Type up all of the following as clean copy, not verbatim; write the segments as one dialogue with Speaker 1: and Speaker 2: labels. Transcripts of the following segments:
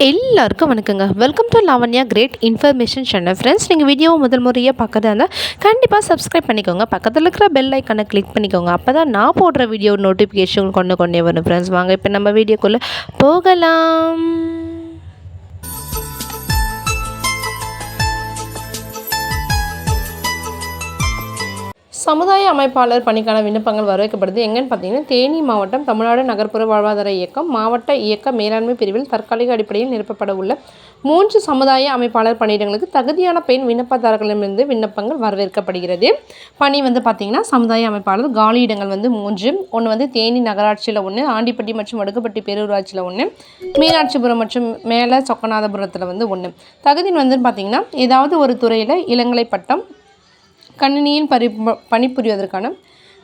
Speaker 1: எல்லாருக்கும் வணக்கங்க. Welcome to Lavanya great information channel. Friends, நீங்கள் வீடியோவை முதல் முறையாக பார்க்கறதா இருந்தால் கண்டிப்பாக சப்ஸ்கிரைப் பண்ணிக்கோங்க. பக்கத்தில் இருக்கிற பெல் ஐக்கனை கிளிக் பண்ணிக்கோங்க. அப்போ தான் நான் போடுற வீடியோ நோட்டிஃபிகேஷன் கொண்டே வரும். ஃப்ரெண்ட்ஸ், வாங்க இப்போ நம்ம வீடியோக்குள்ளே போகலாம். சமுதாய அமைப்பாளர் பணிக்கான விண்ணப்பங்கள் வரவேற்கப்படுது. எங்கன்னு பார்த்தீங்கன்னா, தேனி மாவட்டம் தமிழ்நாடு நகர்ப்புற வாழ்வாதார இயக்கம் மாவட்ட இயக்க மேலாண்மை பிரிவில் தற்காலிக அடிப்படையில் நிரப்பப்பட உள்ள 3 சமுதாய அமைப்பாளர் பணியிடங்களுக்கு தகுதியான பெண் விண்ணப்பதாரர்களிடமிருந்து விண்ணப்பங்கள் வரவேற்கப்படுகிறது. பணி பார்த்திங்கன்னா, சமுதாய அமைப்பாளர் காலி இடங்கள் 3. ஒன்று தேனி நகராட்சியில் 1, ஆண்டிப்பட்டி மற்றும் வடுகப்பட்டி பேரூராட்சியில் 1, மீனாட்சிபுரம் மற்றும் மேல சொக்கநாதபுரத்தில் 1. தகுதி பார்த்திங்கன்னா, ஏதாவது ஒரு துறையில் இளங்கலை பட்டம், கணினியில் பணிபுரிவதற்கான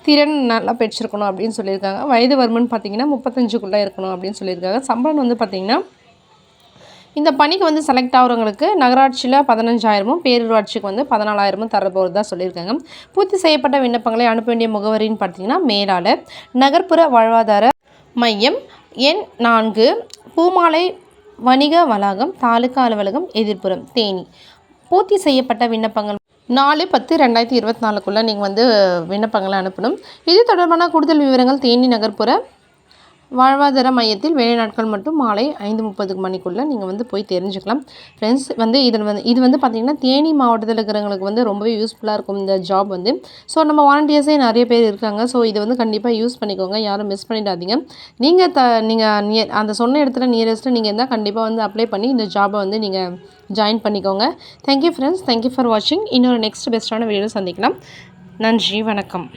Speaker 1: திறன் நல்லா பெற்றிருக்கணும் அப்படின்னு சொல்லியிருக்காங்க. வயது வருமானு பார்த்திங்கன்னா 35க்குள்ளே இருக்கணும் அப்படின்னு சொல்லியிருக்காங்க. சம்பளம் பார்த்திங்கன்னா, இந்த பணிக்கு செலக்ட் ஆகிறவங்களுக்கு நகராட்சியில் 15,000, பேரூராட்சிக்கு 14,000 தரப்போகிறதா சொல்லியிருக்காங்க. பூர்த்தி செய்யப்பட்ட விண்ணப்பங்களை அனுப்ப வேண்டிய முகவரின்னு பார்த்திங்கன்னா, மேலாளர், நகர்ப்புற வாழ்வாதார மையம், எண் 4, பூமாலை வணிக வளாகம், தாலுகா அலுவலகம், எதிர்ப்புறம், தேனி. பூர்த்தி செய்யப்பட்ட விண்ணப்பங்கள் 4/10/2024க்குள்ளே நீங்கள் விண்ணப்பங்களை அனுப்பணும். இது தொடர்பான கூடுதல் விவரங்கள் தேனி நகர்ப்புற வாழ்வாதார மையத்தில் வேலை நாட்கள் மட்டும் மாலை 5:30 மணிக்குள்ளே நீங்கள் போய் தெரிஞ்சுக்கலாம். ஃப்ரெண்ட்ஸ், இதில் இது பார்த்திங்கன்னா, தேனி மாவட்டத்தில் இருக்கிறவங்களுக்கு ரொம்பவே யூஸ்ஃபுல்லாக இருக்கும் இந்த ஜாப் ஸோ நம்ம வாலண்டியர்ஸே நிறைய பேர் இருக்காங்க. ஸோ இதை கண்டிப்பாக யூஸ் பண்ணிக்கோங்க, யாரும் மிஸ் பண்ணிடாதீங்க. நீங்கள் அந்த சொன்ன இடத்துல நியரஸ்ட்டு நீங்கள் இருந்தால் கண்டிப்பாக அப்ளை பண்ணி இந்த ஜாபை நீங்கள் ஜாயின் பண்ணிக்கோங்க. தேங்க்யூ ஃப்ரெண்ட்ஸ், தேங்க்யூ ஃபார் வாட்சிங். இன்னொரு நெக்ஸ்ட் பெஸ்ட்டான வீடியோவில் சந்திக்கலாம். நன்றி, வணக்கம்.